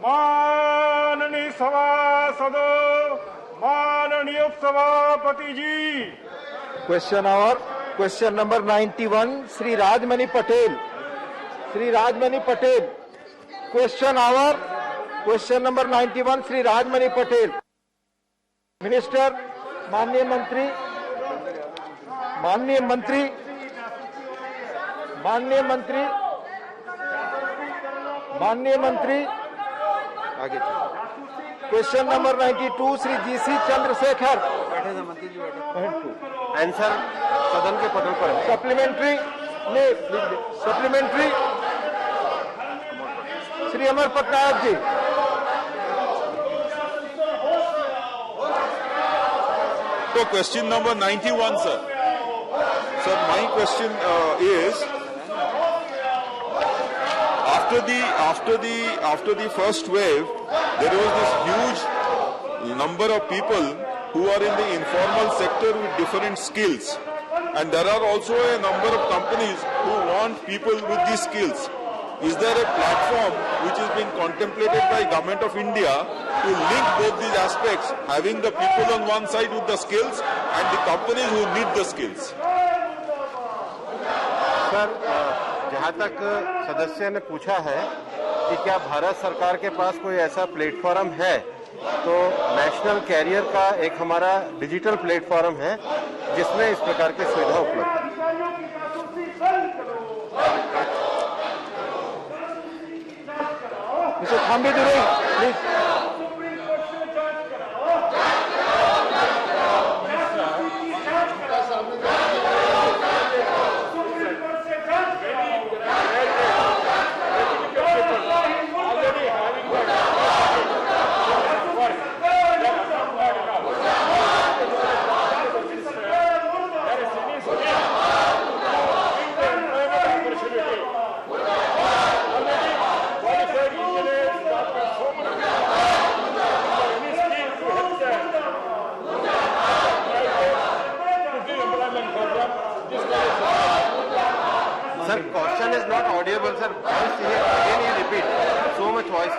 माननीय सभासदों, माननीय सभापति ji. Question number 91 Shri Rajmani Patel. Question number 91 Shri Rajmani Patel. Minister, माननीय मंत्री आगे। Question number 92 Shri G C Chandrashekhar. Answer सदन के पटल पर है। Supplementary Shri Amar Patnaik ji. So question number 91, sir. Sir, my question is, after the first wave, there was this huge number of people who are in the informal sector with different skills, and there are also a number of companies who want people with these skills. Is there a platform which is being contemplated by Government of India to link both these aspects, having the people on one side with the skills and the companies who need the skills? Sir, जहाँ तक सदस्य ने पूछा है कि क्या भारत सरकार के पास कोई ऐसा प्लेटफॉर्म है, तो नेशनल कैरियर का एक हमारा डिजिटल प्लेटफॉर्म है जिसमें इस प्रकार की सुविधा उपलब्ध है। Mr. Thambi Duroi, please. Sir, question is not audible, sir. Voice here, again you repeat. So much voice.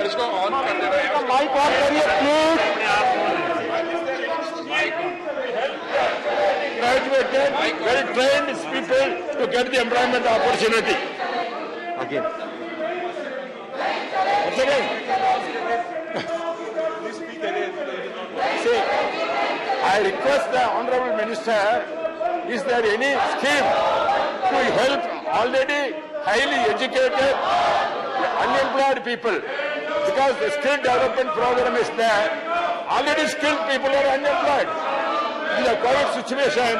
इसको ऑन कर दे रहे हैं। माइक ऑन करिए please. Graduated, well-trained people to get the employment opportunity. Again. Once again. See, I request the Honorable Minister, is there any scheme to help already highly educated, unemployed people? Because the skill development program is there, already skilled people are unemployed. In the current situation,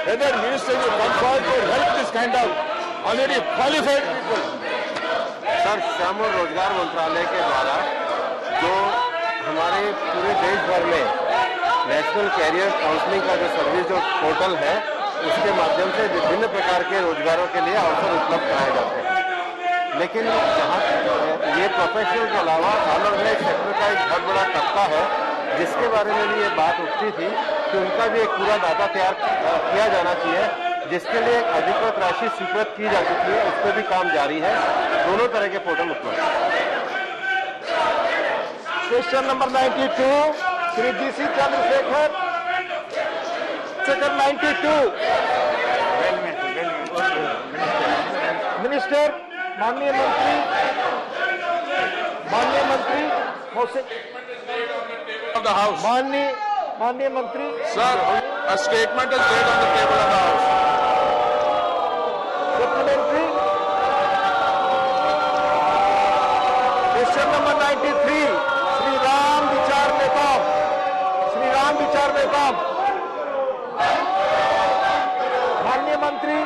whether Minister will come forward to help this kind of already qualified people. Sir, श्रम और रोजगार मंत्रालय के द्वारा जो हमारे पूरे देश भर में नेशनल कैरियर काउंसलिंग का जो सर्विस जो पोर्टल है, उसके माध्यम से विभिन्न प्रकार के रोजगारों के लिए अवसर उपलब्ध कराए जाते हैं। लेकिन जहाँ ये प्रोफेशनल के अलावा अनऑर्गेनाइज्ड सेक्टर का एक बहुत बड़ा तबका है जिसके बारे में भी ये बात उठती थी कि उनका भी एक पूरा डाटा तैयार किया जाना चाहिए, जिसके लिए एक अधिकृत राशि स्वीकृत की जा चुकी है, उस पर भी काम जारी है। दोनों तरह के पोर्टल उपलब्ध हैं। Question number 92 Shri G C Chandrashekhar. Sector 92 minister, माननीय मंत्री Of the House. माननीय मंत्री। Sir, a statement is laid on the table of the House. Supplementary. Question number 93 Shri Ram विचार नेताम। माननीय मंत्री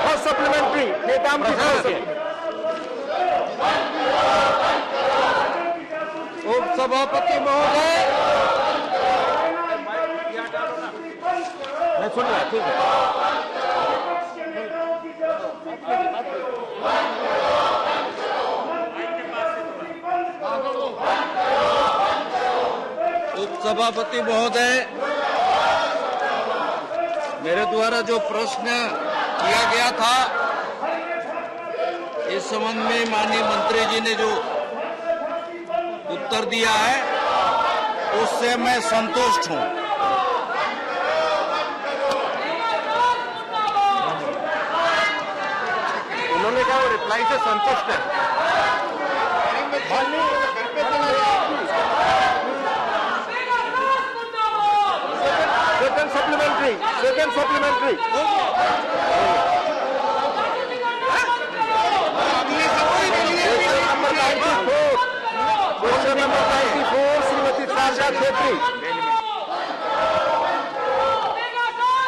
फर्स्ट सप्लीमेंट्री नेताम की उपसभापति महोदय, मैं सुन रहा, ठीक है। सभापति महोदय, मेरे द्वारा जो प्रश्न किया गया था इस संबंध में माननीय मंत्री जी ने जो उत्तर दिया है उससे मैं संतुष्ट हूं। उन्होंने कहा वो रिप्लाई से संतुष्ट है। Second supplementary question number 94 Shrimati Sharda Chhetri.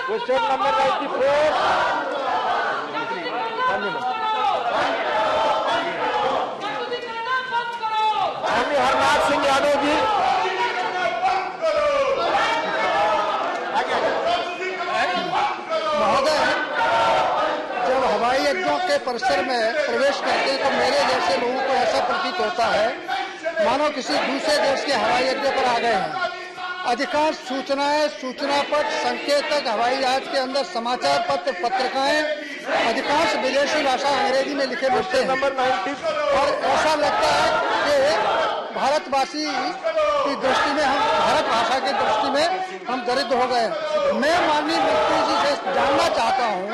Question number 94 माननीय हरनाथ सिंह यादव जी। महोदय, जब हवाई अड्डों के परिसर में प्रवेश करते हैं तो मेरे जैसे लोगों को ऐसा प्रतीत होता है मानो किसी दूसरे देश के हवाई अड्डे पर आ गए हैं। अधिकांश सूचनाएं, सूचना पत्र, संकेतक, हवाई जहाज के अंदर समाचार पत्र, पत्रिकाएं अधिकांश विदेशी भाषा अंग्रेजी में लिखे मिलते हैं और ऐसा लगता है कि भारतवासी की दृष्टि में हम भारत भाषा की दृष्टि में हम दरिद्र हो गए। मैं माननीय मंत्री जी से जानना चाहता हूं,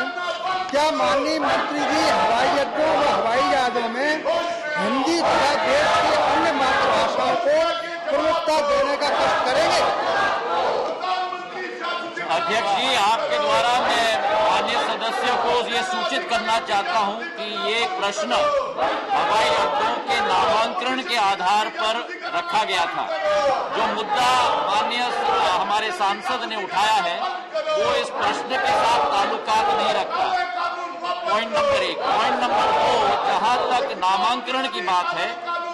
क्या माननीय मंत्री जी हवाई अड्डों व हवाई जहाजों में हिंदी तथा देश की अन्य मातृभाषाओं को प्रमुखता देने का कष्ट करेंगे? अध्यक्ष जी, आपके द्वारा मैं माननीय सदस्यों को ये सूचित करना चाहता हूं कि ये प्रश्न हवाई अड्डों के नामांकन के आधार पर रखा गया था। जो मुद्दा माननीय हमारे सांसद ने उठाया है वो इस प्रश्न के साथ ताल्लुकात नहीं रखता। Point number 1। पॉइंट नंबर 2, जहां तक नामांकन की बात है,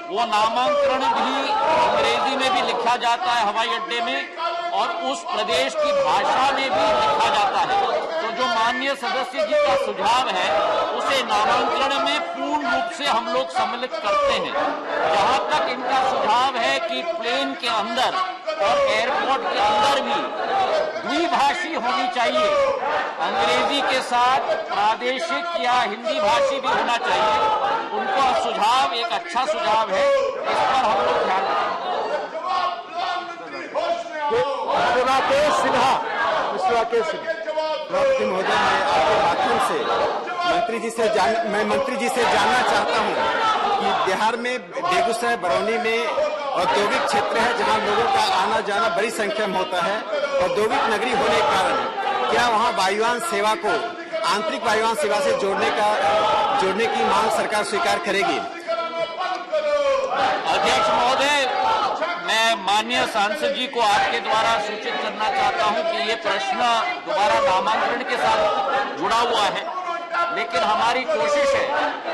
वो नामांकन भी अंग्रेजी में भी लिखा जाता है हवाई अड्डे में और उस प्रदेश की भाषा में भी लिखा जाता है। तो जो माननीय सदस्य जी का सुझाव है उसे नामांकन में पूर्ण रूप से हम लोग सम्मिलित करते हैं। जहां तक इनका सुझाव है कि प्लेन के अंदर और एयरपोर्ट के अंदर भी द्विभाषी होनी चाहिए, अंग्रेजी के साथ प्रादेशिक या हिंदी भाषी भी होना चाहिए, उनका सुझाव एक अच्छा सुझाव है। इस पर हम लोग ध्यान रखेंगे। सभापति महोदय, मैं आपके माध्यम से मंत्री जी से जानना चाहता हूं कि बिहार में बेगूसराय, बरौनी में औद्योगिक क्षेत्र है जहां लोगों का आना जाना बड़ी संख्या में होता है। औद्योगिक नगरी होने के कारण क्या वहां वायुयान सेवा को आंतरिक वायुयान सेवा से जोड़ने की मांग सरकार स्वीकार करेगी? अध्यक्ष महोदय, मैं माननीय सांसद जी को आपके द्वारा सूचित करना चाहता हूं कि ये प्रश्न दोबारा नामांकन के साथ जुड़ा हुआ है, लेकिन हमारी कोशिश है,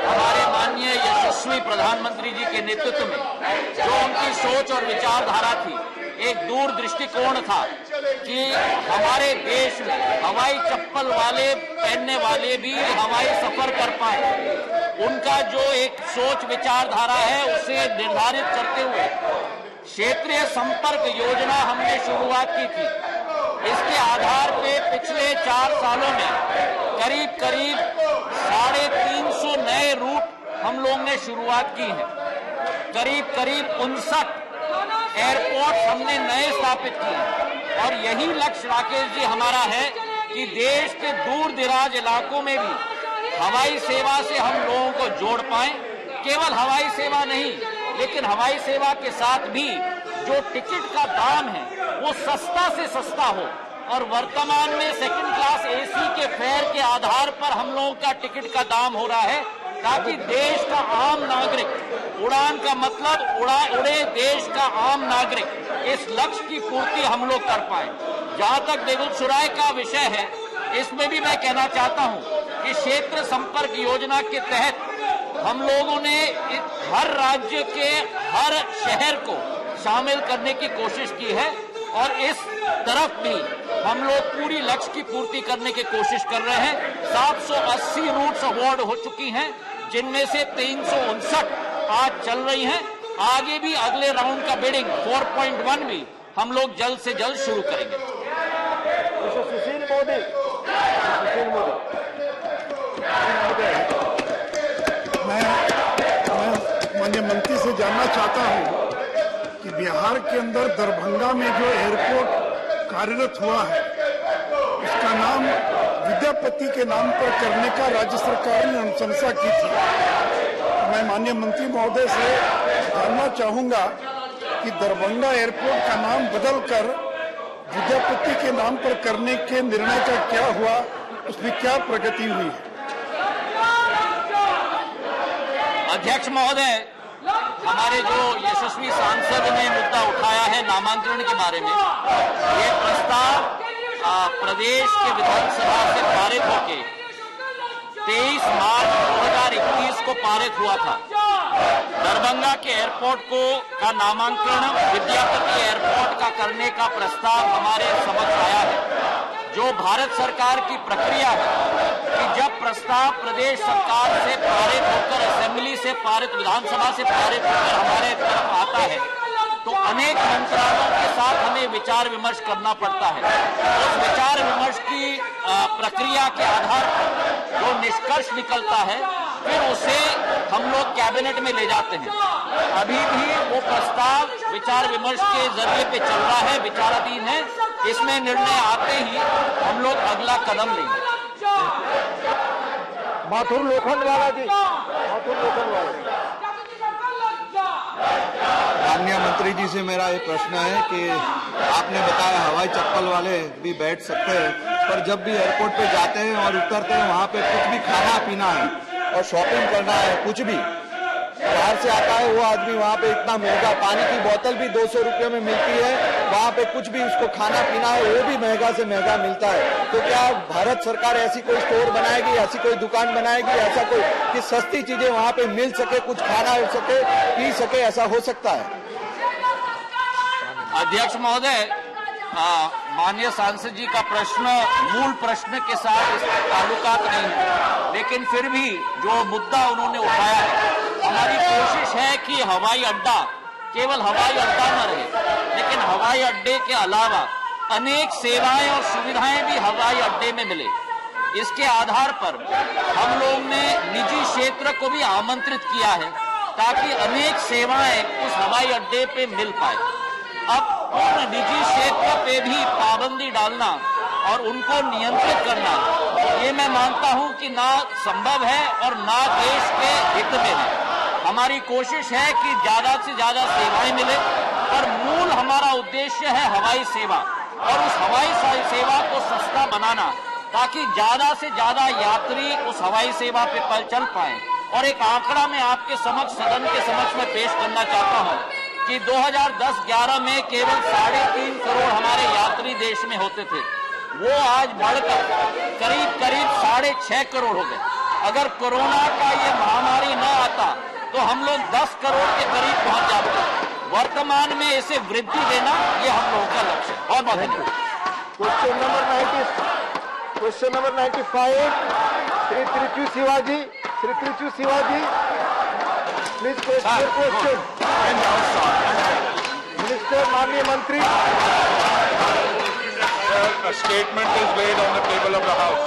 हमारे माननीय यशस्वी प्रधानमंत्री जी के नेतृत्व में जो उनकी सोच और विचारधारा थी, एक दूर दृष्टिकोण था कि हमारे देश में हवाई चप्पल वाले पहनने वाले भी हवाई सफर कर पाए। उनका जो एक सोच विचारधारा है उसे निर्धारित करते हुए क्षेत्रीय संपर्क योजना हमने शुरुआत की थी। इसके आधार पे पिछले 4 सालों में करीब 350 नए रूट हम लोग ने शुरुआत की है। करीब 59 एयरपोर्ट हमने नए स्थापित किए और यही लक्ष्य राकेश जी हमारा है कि देश के दूर दराज इलाकों में भी हवाई सेवा से हम लोगों को जोड़ पाएं। केवल हवाई सेवा नहीं, लेकिन हवाई सेवा के साथ भी जो टिकट का दाम है वो सस्ता से सस्ता हो और वर्तमान में सेकंड क्लास एसी के फेयर के आधार पर हम लोगों का टिकट का दाम हो रहा है, ताकि देश का आम नागरिक, उड़ान का मतलब उड़े देश का आम नागरिक, इस लक्ष्य की पूर्ति हम लोग कर पाए। जहां तक बेगूसराय का विषय है, इसमें भी मैं कहना चाहता हूं कि क्षेत्र संपर्क योजना के तहत हम लोगों ने हर राज्य के हर शहर को शामिल करने की कोशिश की है और इस तरफ भी हम लोग पूरी लक्ष्य की पूर्ति करने की कोशिश कर रहे हैं। 780 रूट्स अवार्ड हो चुकी हैं, जिनमें से 359 आज चल रही हैं। आगे भी अगले राउंड का बिडिंग 4.1 भी हम लोग जल्द से जल्द शुरू करेंगे। सुशील मोदी, मैं माननीय मंत्री से जानना चाहता हूं कि बिहार के अंदर दरभंगा में जो एयरपोर्ट कार्यरत हुआ है उसका नाम विद्यापति के नाम पर करने का राज्य सरकार ने अनुशंसा की थी। मैं माननीय मंत्री महोदय से जानना चाहूंगा कि दरभंगा एयरपोर्ट का नाम बदलकर विद्यापति के नाम पर करने के निर्णय का क्या हुआ, उसमें क्या प्रगति हुई है? अध्यक्ष महोदय, हमारे जो यशस्वी सांसद ने मुद्दा उठाया है नामांतरण के बारे में, ये प्रस्ताव प्रदेश के विधानसभा से पारित होके 23 मार्च 2021 को पारित हुआ था। दरभंगा के एयरपोर्ट का नामांकन विद्यापति एयरपोर्ट का करने का प्रस्ताव हमारे समक्ष आया है। जो भारत सरकार की प्रक्रिया है कि जब प्रस्ताव प्रदेश सरकार से पारित होकर असेंबली से पारित, विधानसभा से पारित होकर हमारे तरफ आता है तो अनेक मंत्रालयों के साथ हमें विचार विमर्श करना पड़ता है। उस विचार विमर्श की प्रक्रिया के आधार पर जो निष्कर्ष निकलता है फिर उसे हम लोग कैबिनेट में ले जाते हैं। अभी भी वो प्रस्ताव विचार विमर्श के जरिए पे चल रहा है, विचाराधीन है। इसमें निर्णय आते ही हम लोग अगला कदम लेंगे। माथुर लोखंडवाला जी, माथुर लोखंडवाला। माननीय मंत्री जी से मेरा ये प्रश्न है कि आपने बताया हवाई चप्पल वाले भी बैठ सकते हैं, पर जब भी एयरपोर्ट पे जाते हैं और उतरते हैं वहाँ पे कुछ भी खाना पीना है और शॉपिंग करना है, कुछ भी बाहर से आता है वो आदमी वहाँ पे इतना महंगा, पानी की बोतल भी 200 रुपये में मिलती है, वहाँ पे कुछ भी उसको खाना पीना है वो भी महंगा से महंगा मिलता है। तो क्या भारत सरकार ऐसी कोई स्टोर बनाएगी, ऐसी कोई दुकान बनाएगी, ऐसा कोई कि सस्ती चीजें वहाँ पे मिल सके, कुछ खाना हो सके, पी सके, ऐसा हो सकता है? अध्यक्ष महोदय, माननीय सांसद जी का प्रश्न मूल प्रश्न के साथ इसका ताल्लुकात नहीं है, लेकिन फिर भी जो मुद्दा उन्होंने उठाया है, हमारी कोशिश है कि हवाई अड्डा केवल हवाई अड्डा न रहे, लेकिन हवाई अड्डे के अलावा अनेक सेवाएं और सुविधाएं भी हवाई अड्डे में मिले। इसके आधार पर हम लोग ने निजी क्षेत्र को भी आमंत्रित किया है ताकि अनेक सेवाएं उस हवाई अड्डे पे मिल पाए। अब उन निजी क्षेत्र पे भी पाबंदी डालना और उनको नियंत्रित करना, ये मैं मानता हूं कि ना संभव है और ना देश के हित में है। हमारी कोशिश है कि ज्यादा से ज्यादा सेवाएं मिले और मूल हमारा उद्देश्य है हवाई सेवा और उस हवाई सेवा को सस्ता बनाना ताकि ज्यादा से ज्यादा यात्री उस हवाई सेवा पे चल पाए। और एक आंकड़ा मैं आपके समक्ष, सदन के समक्ष में पेश करना चाहता हूं कि 2010-11 में केवल 3.5 करोड़ हमारे यात्री देश में होते थे, वो आज बढ़कर करीब 6.5 करोड़ हो गए। अगर कोरोना का ये महामारी न आता तो हम लोग 10 करोड़ के करीब पहुंच जाते। वर्तमान में इसे वृद्धि देना ये हम लोगों का लक्ष्य है। बहुत बहुत धन्यवाद। Question number 95, Shri Trichy Shivaji, please question. Minister, माननीय मंत्री। A statement is laid on the table of the House.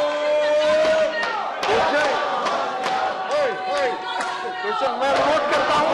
Question मैं नोट करता हूँ।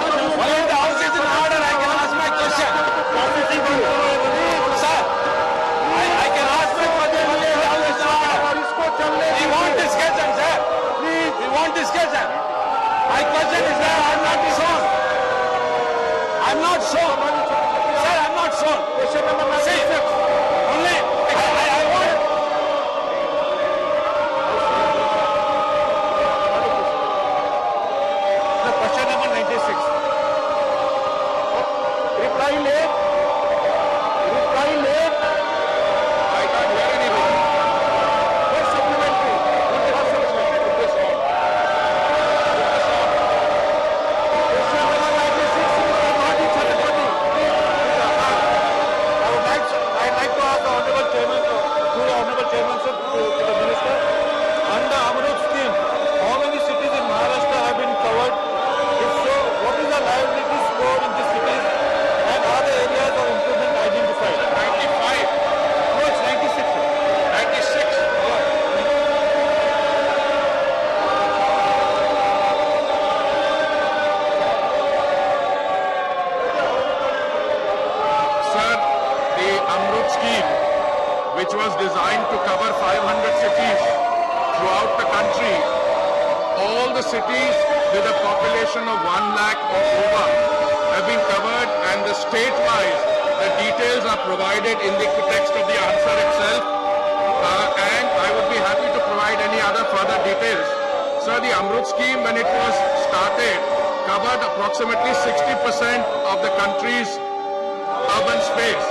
was designed to cover 500 cities throughout the country, all the cities with a population of 1 lakh or over have been covered, and the state-wise, the details are provided in the text of the answer itself, and I would be happy to provide any other further details. Sir, the Amrut scheme, when it was started, covered approximately 60% of the country's urban space.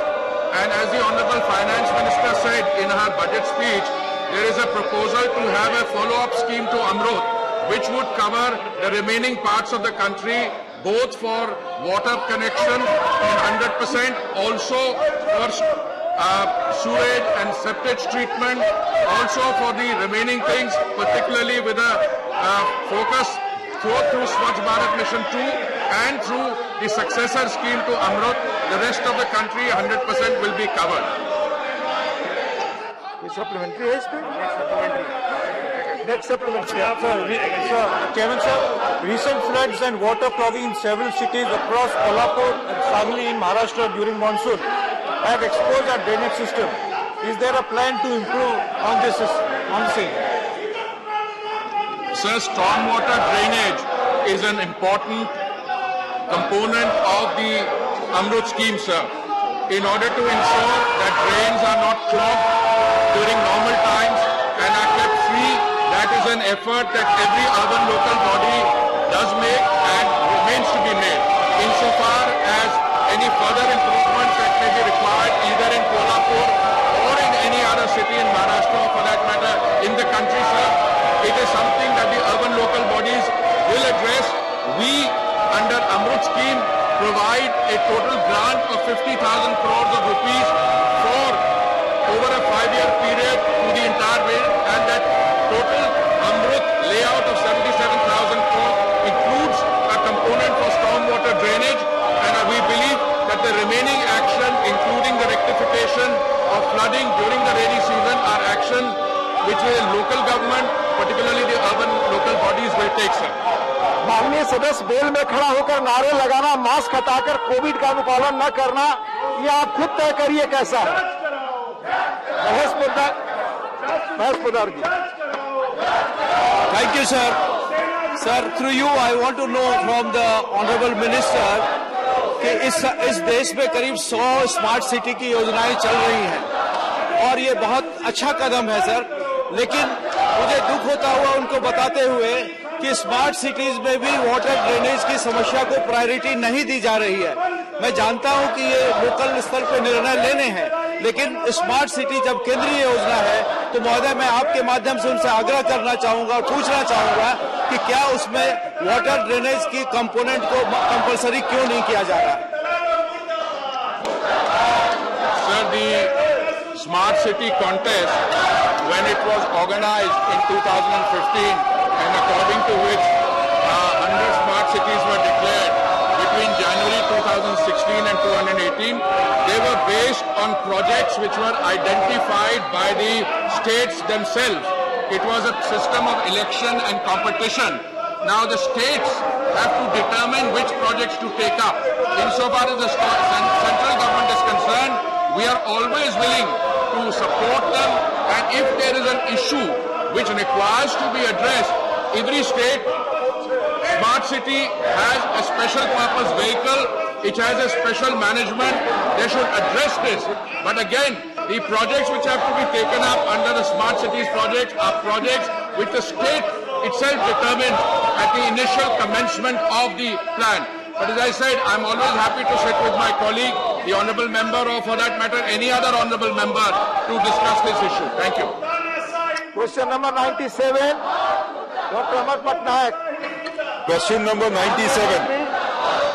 And as the Honorable Finance Minister said in her budget speech, there is a proposal to have a follow-up scheme to Amrut, which would cover the remaining parts of the country, both for water connection in 100%, also for sewage and septic treatment, also for the remaining things, particularly with a focus through Swachh Bharat Mission 2 and through the successor scheme to Amrut, the rest of the country 100% will be covered. Supplementary is next supplementary. Chairman sir, recent floods and water clogging in several cities across Kolhapur and Sangli in Maharashtra during monsoon have exposed our drainage system. Is there a plan to improve on this same? Sir, stormwater drainage is an important component of the Amrut scheme, sir. In order to ensure that drains are not clogged during normal times and are kept free, that is an effort that every urban local body does make and remains to be made. Insofar as any further improvements that may be required either in Kolhapur or in any other city in Maharashtra, or for that matter in the country, sir, it is something that the urban local bodies will address. We, under Amrut scheme, provide a total grant of 50,000 crores of rupees for over a 5-year period to the entire way, and that total Amrut layout of 77,000 crores includes a component for stormwater drainage, and we believe that the remaining action, including the rectification of flooding during the rainy season, are action which the local government, particularly the urban local bodies, will take, sir. माननीय सदस्य bell में खड़ा होकर नारे लगाना, mask हटाकर Covid का अनुपालन न करना, ये आप खुद तय करिए कैसा है। महेश पोद्दार जी। Thank you, sir. Sir, through you, I want to know from the Honorable Minister कि इस देश में करीब 100 स्मार्ट सिटी की योजनाएं चल रही हैं और ये बहुत अच्छा कदम है, सर। लेकिन मुझे दुख होता हुआ उनको बताते हुए कि स्मार्ट सिटीज में भी वाटर ड्रेनेज की समस्या को प्रायोरिटी नहीं दी जा रही है। मैं जानता हूं कि ये लोकल स्तर पर निर्णय लेने हैं, लेकिन स्मार्ट सिटी जब केंद्रीय योजना है तो महोदय मैं आपके माध्यम से उनसे आग्रह करना चाहूंगा और पूछना चाहूंगा कि क्या उसमें वाटर ड्रेनेज की कंपोनेंट को कंपलसरी क्यों नहीं किया जा रहा है। Sir, the Smart City contest, when it was organized in 2015, and according to which 100 smart cities were declared between January 2016 and 2018, they were based on projects which were identified by the states themselves. It was a system of election and competition. Now the states have to determine which projects to take up. Insofar as the central government is concerned, we are always willing to support them, and if there is an issue which requires to be addressed, every state smart city has a special purpose vehicle, it has a special management, they should address this. But again, the projects which have to be taken up under the smart cities projects are projects which the state itself determines at the initial commencement of the plan. But as I said, I'm always happy to sit with my colleague, the honourable member, or for that matter, any other honourable member, to discuss this issue. Thank you. Question number 97, Dr. Amar Patnaik. Question number 97.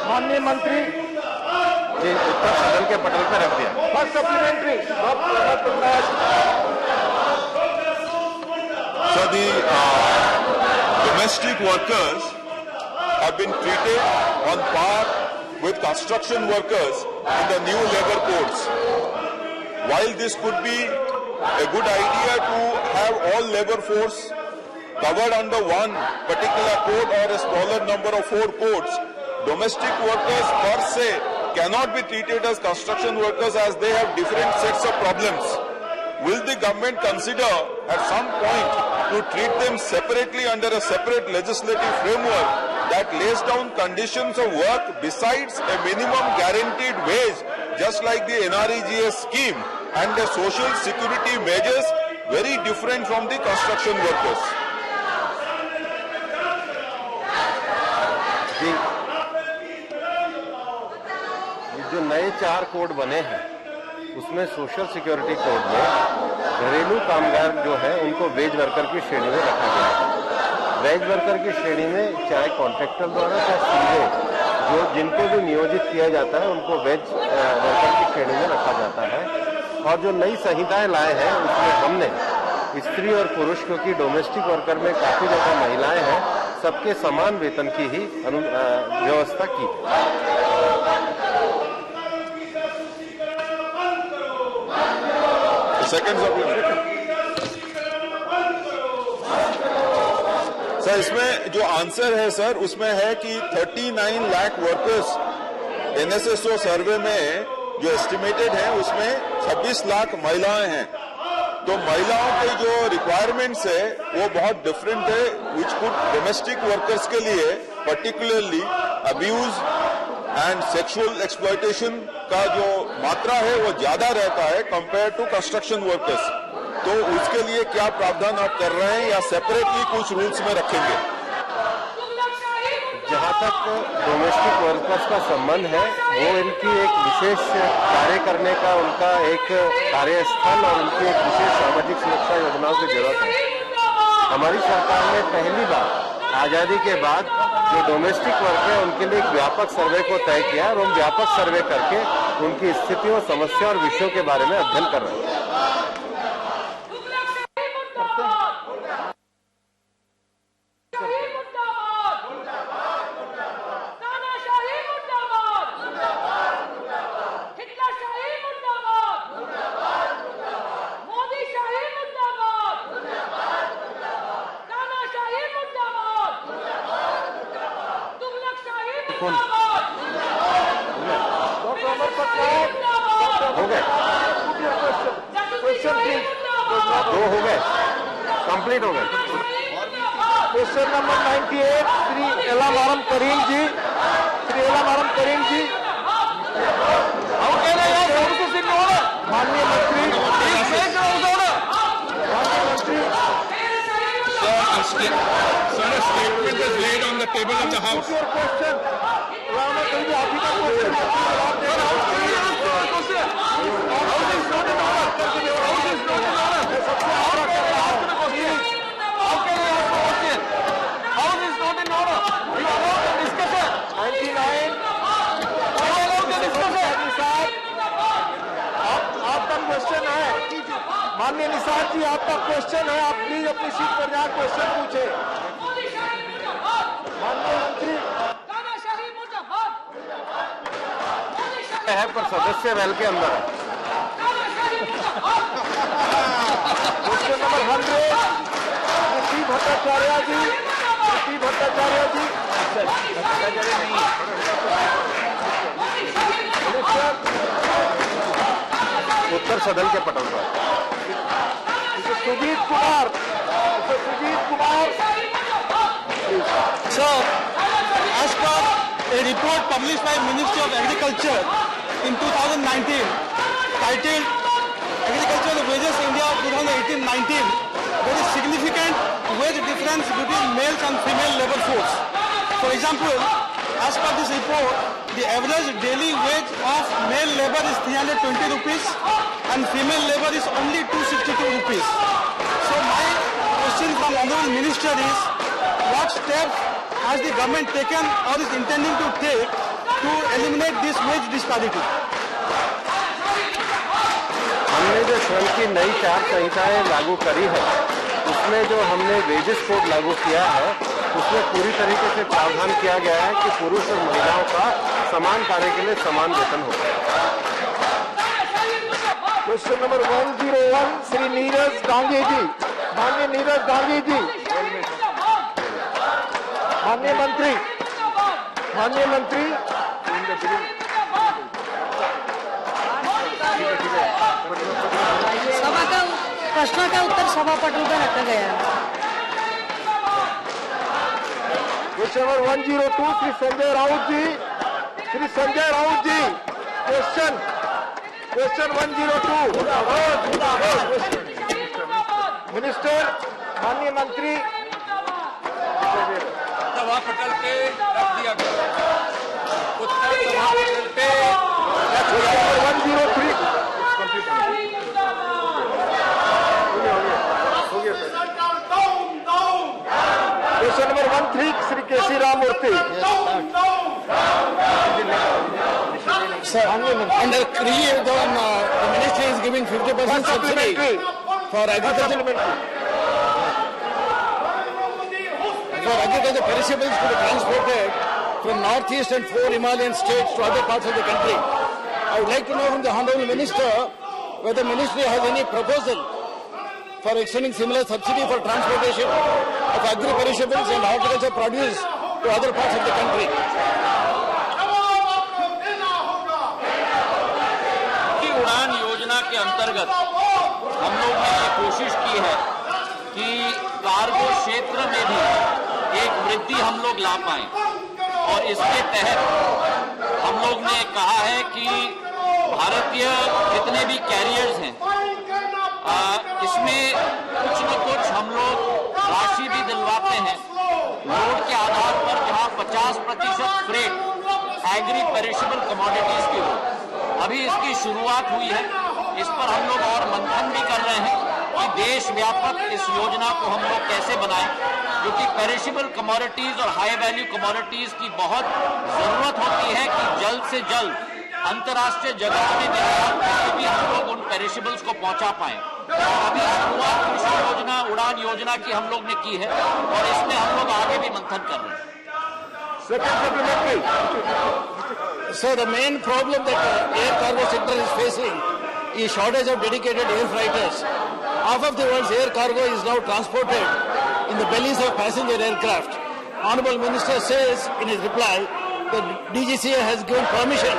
माननीय मंत्री जी, उत्तर सदन के पटल पर रख दिया। First supplementary doctor Amar Patnaik. So the domestic workers have been treated on par with construction workers in the new labor codes. While this could be a good idea to have all labor force covered under one particular code or a smaller number of 4 codes, domestic workers per se cannot be treated as construction workers, as they have different sets of problems. will the government consider at some point to treat them separately under a separate legislative framework that lays down conditions of work besides a minimum guaranteed wage, just like the NREGS scheme, and the social security measures very different from the construction workers? जो नए 4 code बने हैं उसमें social security code में घरेलू कामगार जो है उनको वेज वर्कर की श्रेणी में रखा गया है। वेज वर्कर की श्रेणी में चाहे कॉन्ट्रैक्टर द्वारा चाहे सीधे जो जिनको भी नियोजित किया जाता है उनको वेज वर्कर की श्रेणी में रखा जाता है। और जो नई संहिताएं लाए हैं उसमें हमने स्त्री और पुरुष, क्योंकि डोमेस्टिक वर्कर में काफी ज्यादा महिलाएं हैं, सबके समान वेतन की ही व्यवस्था की है। सेकंड सर, इसमें जो आंसर है सर उसमें है कि 39 लाख वर्कर्स NSSO सर्वे में जो एस्टिमेटेड है उसमें 26 लाख महिलाएं हैं। तो महिलाओं के जो रिक्वायरमेंट्स है वो बहुत डिफरेंट है, विच कुड डोमेस्टिक वर्कर्स के लिए particularly abuse and sexual exploitation का जो मात्रा है वो ज्यादा रहता है कंपेयर टू कंस्ट्रक्शन वर्कर्स। तो उसके लिए क्या प्रावधान आप कर रहे हैं या सेपरेटली कुछ रूल्स में रखेंगे? जहां तक डोमेस्टिक वर्कर्स का संबंध है वो इनकी एक विशेष कार्य करने का उनका एक कार्यस्थल और उनकी एक विशेष सामाजिक सुरक्षा योजनाओं की जरूरत है। हमारी सरकार ने पहली बार आजादी के बाद जो डोमेस्टिक वर्क है उनके लिए एक व्यापक सर्वे को तय किया और हम व्यापक सर्वे करके उनकी स्थितियों, समस्या और विषयों के बारे में अध्ययन कर रहे हैं। हो गए, दो हो गए, कंप्लीट हो गए। क्वेश्चन नंबर 98 श्री एलामारम करीम जी, श्री एलामारम करीम जी। माननीय मंत्री, Sir, a statement is laid on the table of the House. माननीय निसार जी, आपका क्वेश्चन है, आप प्लीज अपनी सीट पर जाकर क्वेश्चन पूछे। माननीय मंत्री है पर सदस्य वेल के अंदर है। क्वेश्चन नंबर 100 श्री भट्टाचार्य जी, श्री भट्टाचार्य जी। उत्तर सदन के पटल पर Sujit Kumar, Sujit Kumar. Sir, as per a report published by Ministry of Agriculture in 2019 titled Agricultural Wages India of 2018-19, there is significant wage difference between males and female labor force. For example, as per this report, the average daily wage of male labor is 320 rupees and female labor is only 262 rupees. So my question from Honorable Minister is, what steps has the government taken or is intending to take to eliminate this wage disparity? हमने जो श्रम की नई 4 संहिताएं लागू करी है उसमें जो हमने वेजेस कोड लागू किया है उसमें पूरी तरीके से प्रावधान किया गया है कि पुरुष और महिलाओं का समान कार्य के लिए समान वेतन होगा। Question number 101 Shri Neeraj Gandhi ji. माननीय नीरज गांधी जी। माननीय मंत्री, माननीय मंत्री, सभा का प्रश्न का उत्तर सभापति को रखा गया है। क्वेश्चन नंबर 102 श्री संजय राउत जी। श्री संजय राउत जी, क्वेश्चन 102। मिनिस्टर, माननीय मंत्री, सभा पटल पे रख दिया गया। उत्तर सभा पटल पे 103। Question number 13 Shri K C Ram Murthy. Under Kriya, the ministry is giving 50% subsidy for agriculture perishables to be transported from northeast and 4 Himalayan states to other parts of the country. I would like to know from the Honorable Minister whether the ministry has any proposal for extending similar subsidy for transportation of agri-perishables and horticulture produce to other parts of the country. उड़ान योजना के अंतर्गत हम लोग ने ये कोशिश की है कि कार्गो क्षेत्र में भी एक वृद्धि हम लोग ला पाएं और इसके तहत हम लोग ने कहा है कि भारतीय जितने भी कैरियर्स हैं इसमें कुछ न कुछ हम लोग राशि भी दिलवाते हैं लोड के आधार पर, जहां 50% फ्रेट एग्री पेरिशेबल कमोडिटीज की हो। अभी इसकी शुरुआत हुई है, इस पर हम लोग और मंथन भी कर रहे हैं कि देश व्यापक इस योजना को हम लोग कैसे बनाएं, क्योंकि पेरिशेबल कमोडिटीज और हाई वैल्यू कमोडिटीज की बहुत जरूरत होती है कि जल्द से जल्द अंतर्राष्ट्रीय जगत में भी हम लोग उन पेरिशेबल्स को पहुंचा पाएं। अभी शुरुआत कृषि योजना, उड़ान योजना की हम लोग ने की है और इसमें हम लोग आगे भी मंथन कर रहे हैं। So the main problem that air cargo sector is facing is shortage of dedicated air freighters. Half of the world's air cargo is now transported in the bellies of passenger aircraft. Honorable Minister says in his reply that DGCA has given permission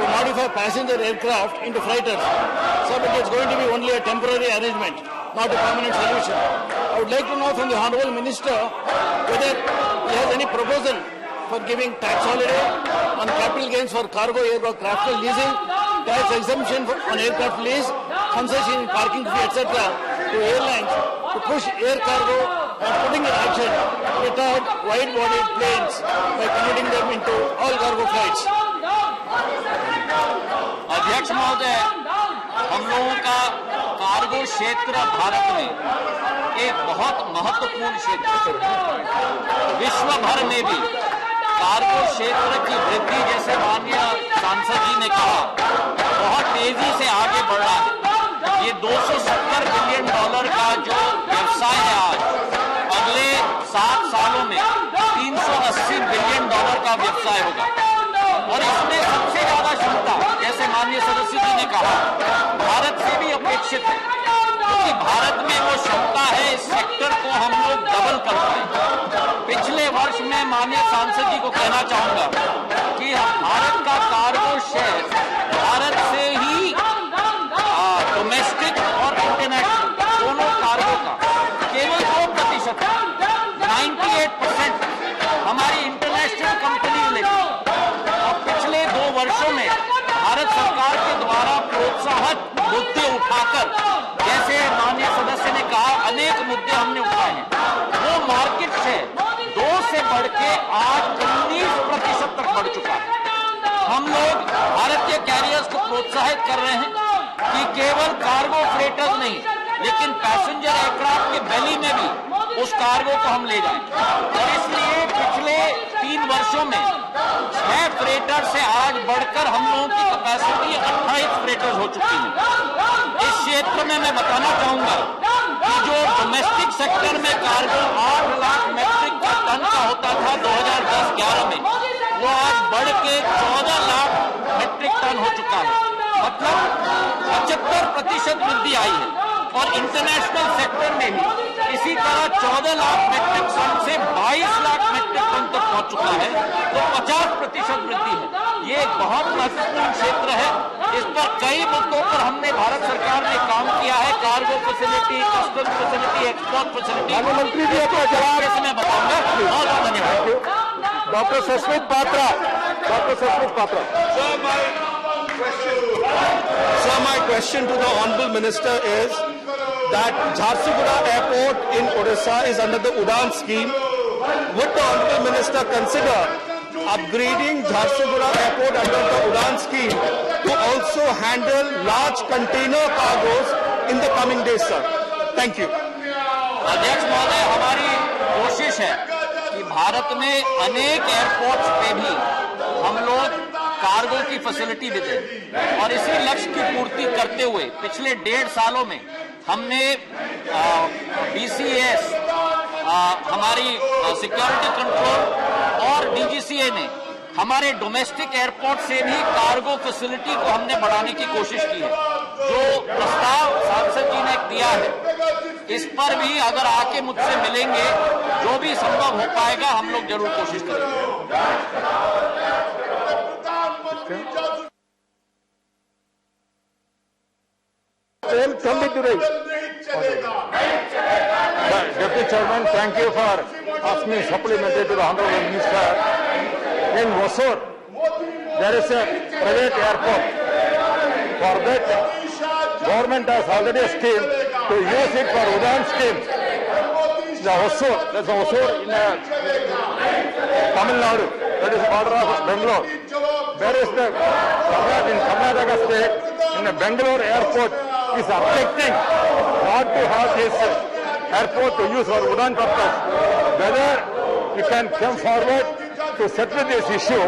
to modify passenger aircraft into freighters. So but it's going to be only a temporary arrangement, not a permanent solution. I would like to know from the Honorable Minister whether he has any proposal for giving tax holiday on capital gains for cargo aircraft leasing, tax exemption on aircraft lease, concession in parking fee, etc. to airlines to push air cargo and putting in action retired wide-bodied planes by converting them into all-cargo flights. अध्यक्ष महोदय, हम लोगों का cargo क्षेत्र भारत में एक बहुत महत्वपूर्ण क्षेत्र है। विश्व भर में भी कार्गो क्षेत्र की वृद्धि, जैसे माननीय सांसद जी ने कहा, बहुत तेजी से आगे बढ़ रहा है। ये $270 बिलियन का जो व्यवसाय है आज, अगले 7 सालों में $380 बिलियन का व्यवसाय होगा और इसमें सबसे ज्यादा क्षमता, जैसे माननीय सदस्य जी ने कहा, भारत से भी अपेक्षित है, क्योंकि भारत में वो क्षमता है इस सेक्टर को हम लोग डबल कर पाए। पिछले वर्ष में माननीय सांसद जी को कहना चाहूंगा कि भारत का कार्गो शेयर भारत से ही डोमेस्टिक और इंटरनेशनल दोनों कार्गो का केवल 2% है। 98% हमारी इंटरनेशनल कंपनी लेती और पिछले 2 वर्षों में भारत सरकार के द्वारा प्रोत्साहन मुद्दे उठाकर, जैसे माननीय सदस्य ने कहा, अनेक मुद्दे हमने उठाए हैं, वो मार्केट से 2 से बढ़ के आज 19% तक बढ़ चुका है। हम लोग भारतीय कैरियर्स को प्रोत्साहित कर रहे हैं कि केवल कार्गो फ्रेटर्स नहीं, लेकिन पैसेंजर एयरक्राफ्ट के बेली में भी उस कार्गो को हम ले जाएं। और इसलिए पिछले 3 वर्षों में 6 फ्रेटर से आज बढ़कर हम लोगों की कैपेसिटी 28 फ्रेटर्स हो चुकी है। इस क्षेत्र में मैं बताना चाहूंगा कि जो डोमेस्टिक सेक्टर में कार्गो 8 लाख मेट्रिक टन का होता था 2010-11 में, वो आज बढ़ के 14 लाख मेट्रिक टन हो चुका है। मतलब 75% वृद्धि आई है। और इंटरनेशनल सेक्टर में भी इसी तरह 14 लाख मेट्रिक टन से 22 लाख मेट्रिक टन तक पहुंच चुका है, तो 50% वृद्धि है। ये एक बहुत महत्वपूर्ण क्षेत्र है इस पर कई मुद्दों पर हमने भारत सरकार ने काम किया है। Cargo facility, custom facility, export facility. मंत्री जी अपना जवाब मैं बताऊंगा। बहुत बहुत धन्यवाद। Doctor Sasmit Patra, Sir, my question to the Honorable Minister is that Jharsuguda Airport in Odisha is under the UDAN scheme. Would the Honorable Minister consider upgrading Jharsuguda Airport under the UDAN scheme to also handle large container cargos in the coming days, sir? Thank you. अध्यक्ष महोदय, हमारी कोशिश है कि भारत में अनेक airports पे भी हम लोग कार्गो की फैसिलिटी भी दें और इसी लक्ष्य की पूर्ति करते हुए पिछले 1.5 सालों में हमने BCAS, हमारी सिक्योरिटी कंट्रोल और DGCA ने हमारे डोमेस्टिक एयरपोर्ट से भी कार्गो फैसिलिटी को हमने बढ़ाने की कोशिश की है। जो प्रस्ताव सांसद जी ने दिया है, इस पर भी अगर आके मुझसे मिलेंगे, जो भी संभव हो पाएगा हम लोग जरूर कोशिश करेंगे। Deputy Chairman, thank you for asking me supplementary to the Honorable Minister. In Hosur, there is a private airport. For that, government has already a scheme to use it for UDAN scheme. The Hosur, there's a Hosur in Tamil Nadu, that is border of Bangalore. There is the in Karnataka state, in the Bangalore airport is objecting not to have this airport to use for UDAN purpose. Whether you can come forward to settle this issue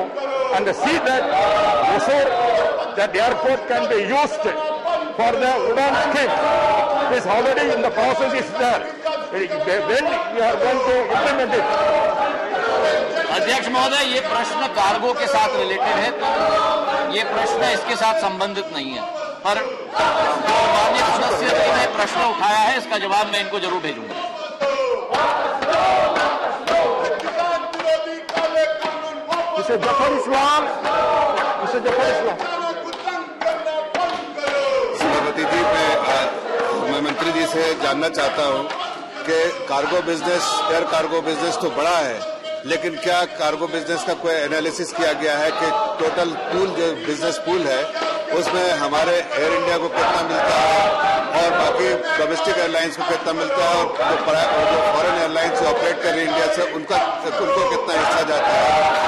and see that Hosur, that airport can be used for the UDAN scheme. It is already in the process is there. When we are going to implement it? अध्यक्ष महोदय, ये प्रश्न cargo के साथ related है, तो ये प्रश्न इसके साथ संबंधित नहीं है, पर माननीय सदस्य ने प्रश्न उठाया है, इसका जवाब मैं इनको जरूर भेजूंगा। सभापति जी, मैं मंत्री जी से जानना चाहता हूं कि cargo business, air cargo business तो बड़ा है, लेकिन क्या कार्गो बिजनेस का कोई एनालिसिस किया गया है कि टोटल पूल जो बिजनेस पूल है उसमें हमारे एयर इंडिया को कितना मिलता है और बाकी डोमेस्टिक एयरलाइंस को कितना मिलता है और जो फॉरेन एयरलाइंस जो ऑपरेट कर रही है इंडिया से उनको कितना हिस्सा जाता है।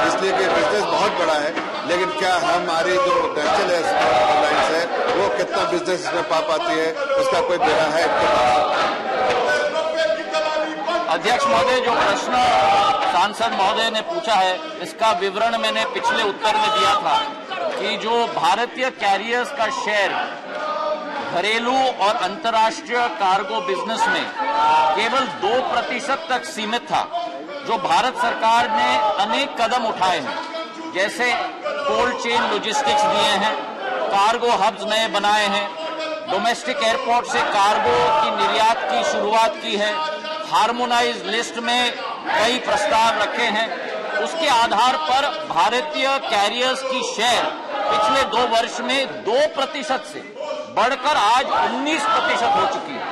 इसलिए कि बिजनेस बहुत बड़ा है, लेकिन क्या हमारी जो नेशनल एयरलाइंस है वो कितना बिजनेस इसमें पा पाती है, उसका कोई बेड़ा है इनके पास? अध्यक्ष महोदय, जो प्रश्न सांसद महोदय ने पूछा है, इसका विवरण मैंने पिछले उत्तर में दिया था कि जो भारतीय कैरियर्स का शेयर घरेलू और अंतर्राष्ट्रीय कार्गो बिजनेस में केवल 2% तक सीमित था। जो भारत सरकार ने अनेक कदम उठाए हैं, जैसे कोल्ड चेन लॉजिस्टिक्स दिए हैं, कार्गो हब्स नए बनाए हैं, डोमेस्टिक एयरपोर्ट से कार्गो की निर्यात की शुरुआत की है, हार्मोनाइज लिस्ट में कई प्रस्ताव रखे हैं, उसके आधार पर भारतीय कैरियर्स की शेयर पिछले 2 वर्ष में 2% से बढ़कर आज 19% हो चुकी है।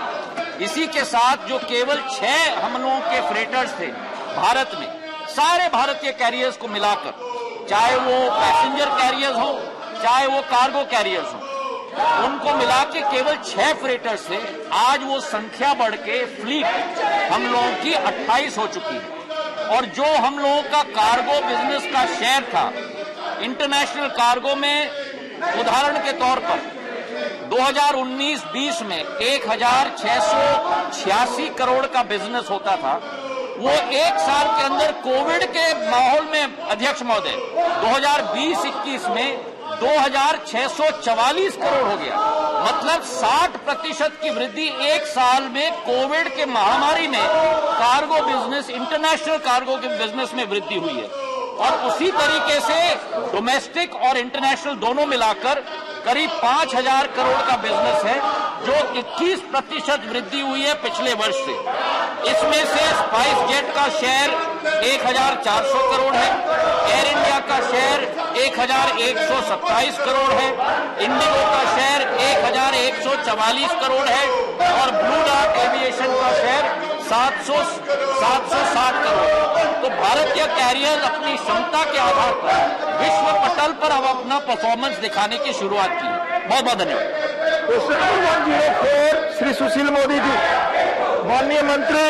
इसी के साथ जो केवल 6 हम लोगों के फ्रेटर्स थे भारत में, सारे भारतीय कैरियर्स को मिलाकर, चाहे वो पैसेंजर कैरियर्स हो चाहे वो कार्गो कैरियर्स हो, उनको मिला के केवल 6 फ्रेटर से आज वो संख्या बढ़ के फ्लीट हम लोगों की 28 हो चुकी है। और जो हम लोगों का कार्गो बिजनेस का शेयर था इंटरनेशनल कार्गो में, उदाहरण के तौर पर 2019-20 में 1686 करोड़ का बिजनेस होता था, वो 1 साल के अंदर कोविड के माहौल में अध्यक्ष महोदय 2020-21 में 2644 करोड़ हो गया। मतलब 60% की वृद्धि 1 साल में कोविड के महामारी में कार्गो बिजनेस, इंटरनेशनल कार्गो के बिजनेस में वृद्धि हुई है। और उसी तरीके से डोमेस्टिक और इंटरनेशनल दोनों मिलाकर करीब 5000 करोड़ का बिजनेस है, जो 21% वृद्धि हुई है पिछले वर्ष से। इसमें से स्पाइस जेट का शेयर 1400 करोड़ है, एयर इंडिया का शेयर 1127 करोड़ है, इंडिगो का शेयर 1144 करोड़ है और ब्लू डार्ट एविएशन का शेयर 760 करोड़। तो भारतीय कैरियर अपनी क्षमता के आधार पर विश्व पटल पर अब अपना परफॉर्मेंस दिखाने की शुरुआत की है। बहुत बहुत धन्यवाद। Question number 104 Shri Sushil Modi ji. माननीय मंत्री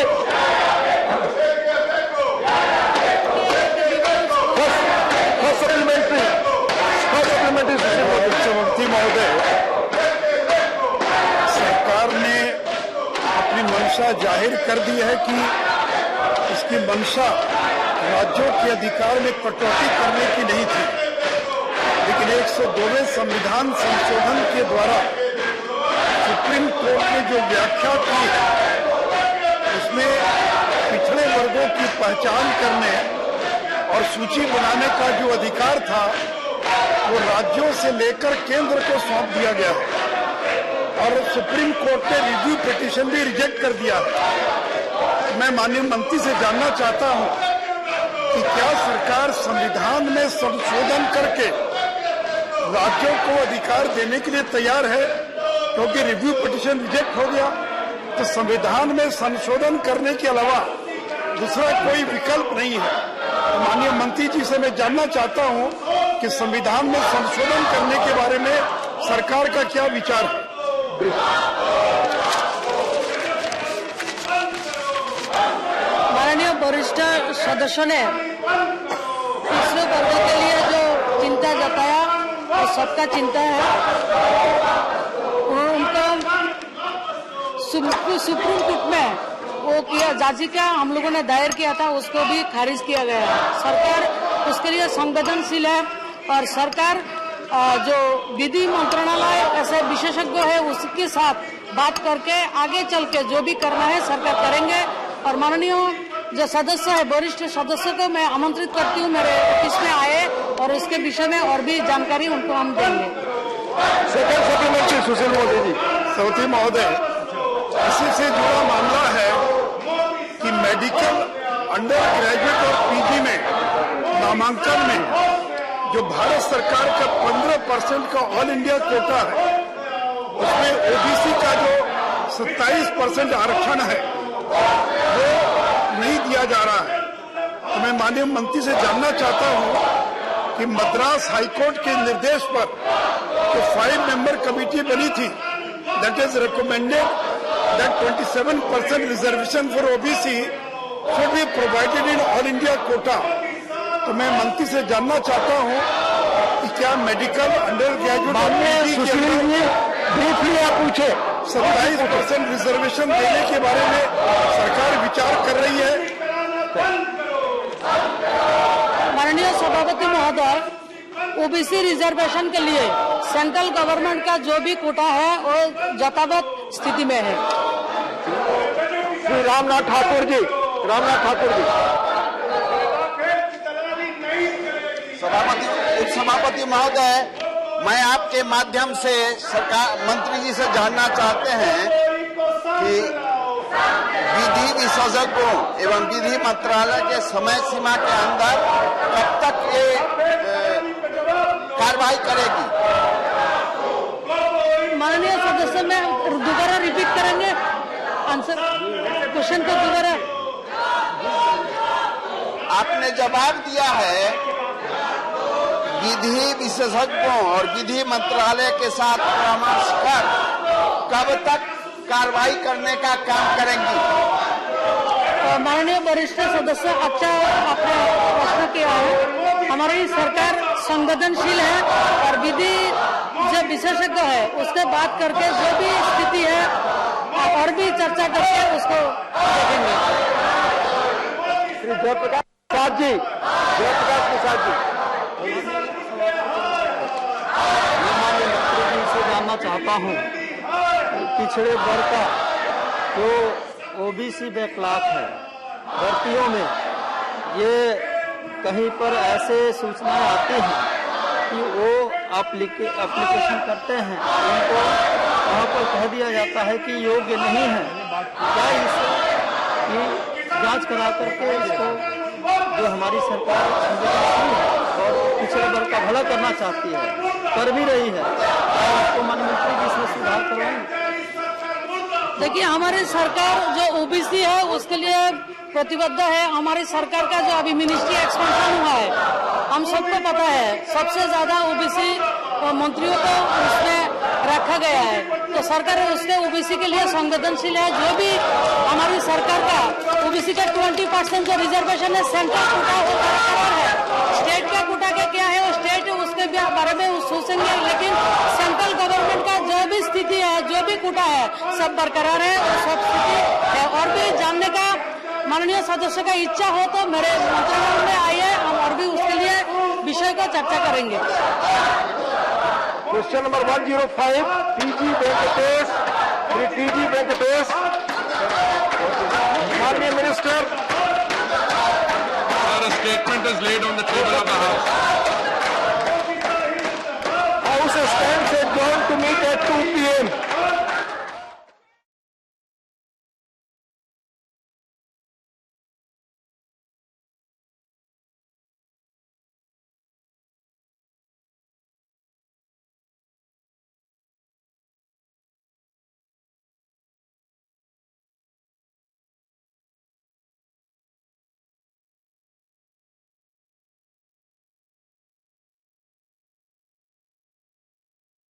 सप्लीमेंट्री सुशील मोदी। मुख्यमंत्री महोदय, सरकार ने अपनी मंशा जाहिर कर दी है कि इसकी मंशा राज्यों के अधिकार में कटौती करने की नहीं थी, लेकिन 102वें संविधान संशोधन के द्वारा सुप्रीम कोर्ट ने जो व्याख्या की है उसमें पिछड़े वर्गों की पहचान करने और सूची बनाने का जो अधिकार था वो राज्यों से लेकर केंद्र को सौंप दिया गया है और सुप्रीम कोर्ट ने रिव्यू पिटीशन भी रिजेक्ट कर दिया है। मैं माननीय मंत्री से जानना चाहता हूं कि क्या सरकार संविधान में संशोधन करके राज्यों को अधिकार देने के लिए तैयार है, क्योंकि रिव्यू पिटीशन रिजेक्ट हो गया तो संविधान में संशोधन करने के अलावा दूसरा कोई विकल्प नहीं है। तो माननीय मंत्री जी से मैं जानना चाहता हूं कि संविधान में संशोधन करने के बारे में सरकार का क्या विचार है। माननीय वरिष्ठ सदस्यों ने पिछड़े वर्गों के लिए जो चिंता जताया वो सबका चिंता है। उनको सुप्रीम कोर्ट में वो किया याचिका हम लोगों ने दायर किया था, उसको भी खारिज किया गया है। सरकार उसके लिए संवेदनशील है और सरकार जो विधि मंत्रालय ऐसे विशेषज्ञ है उसके साथ बात करके आगे चल के जो भी करना है सरकार करेंगे। और माननीय जो सदस्य है वरिष्ठ सदस्य को मैं आमंत्रित करती हूँ मेरे ऑफिस में आए और उसके विषय में और भी जानकारी उनको हम देंगे। Second supplementary Sushil Modi ji. सौथी महोदय, इसी से जुड़ा मामला है कि मेडिकल अंडर ग्रेजुएट और पीजी में नामांकन में जो भारत सरकार का 15% का ऑल इंडिया कोटा है उसमें ओबीसी का जो 27% आरक्षण है वो नहीं दिया जा रहा है। तो मैं माननीय मंत्री से जानना चाहता हूं कि मद्रास हाईकोर्ट के निर्देश पर जो 5 मेंबर कमेटी बनी थी that is recommended that 27% reservation for OBC should be provided in all India quota। तो मैं मंत्री से जानना चाहता हूं कि क्या मेडिकल अंडर ग्रेजुएट ब्रीफली आप पूछे 27% रिजर्वेशन देने के बारे में सरकार विचार कर रही है। माननीय सभापति महोदय, ओबीसी रिजर्वेशन के लिए सेंट्रल गवर्नमेंट का जो भी कोटा है वो यथावत स्थिति में है। श्री रामनाथ ठाकुर जी। उप सभापति महोदय, मैं आपके माध्यम से सरकार मंत्री जी से जानना चाहते हैं कि विधि विशेषज्ञों एवं विधि मंत्रालय के समय सीमा के अंदर कब तक ये कार्रवाई करेगी। माननीय सदस्य में दोबारा रिपीट करेंगे आंसर क्वेश्चन को दोबारा। आपने जवाब दिया है विधि विशेषज्ञों और विधि मंत्रालय के साथ परामर्श कर कब तक कार्रवाई करने का काम करेंगी। माननीय वरिष्ठ सदस्य, अच्छा आपने प्रश्न किया है। हमारी सरकार संवेदनशील है और विधि जो विशेषज्ञ है उससे बात करके जो भी स्थिति है और भी चर्चा करके उसको देखेंगे। श्री जयप्रकाश प्रसाद जी। माननीय मंत्री जी से जानना चाहता हूँ पिछड़े वर्ग का जो ओबीसी बैकलॉग है भर्तियों में, ये कहीं पर ऐसे सूचनाएं आती हैं कि वो एप्लीकेशन करते हैं, उनको वहाँ पर कह दिया जाता है कि योग्य नहीं है। क्या जांच करा करके इसको जो हमारी सरकार संवेदनशील है और पिछड़े वर्ग का भला करना चाहती है, कर भी रही है, और उसको माननीय मंत्री जी इसमें सुधार करवाएंगे। देखिए, हमारी सरकार जो ओबीसी है उसके लिए प्रतिबद्ध है। हमारी सरकार का जो अभी मिनिस्ट्री एक्सपेंशन हुआ है, हम सबको पता है, सबसे ज्यादा ओबीसी मंत्रियों को उसमें रखा गया है। तो सरकार उसके ओबीसी के लिए संवेदनशील है। जो भी हमारी सरकार का ओबीसी का 20% जो रिजर्वेशन है सेंट्रल कोटा वो बरकरार है। स्टेट का कोटा का क्या है वो स्टेट उसके बारे में सोचेंगे, लेकिन सेंट्रल गवर्नमेंट का जो भी स्थिति है, जो भी कोटा है, सब बरकरार है और सब स्थिति है। और भी जानने का माननीय सदस्य का इच्छा हो तो मेरे मंत्रिमंडल में आइए, हम और भी उसके लिए विषय को चर्चा करेंगे। Question number 105, TG Venkatesh, Shri TG Venkatesh. माननीय minister, a statement is laid on the table of the House. House stands adjourned to meet at 2 p.m.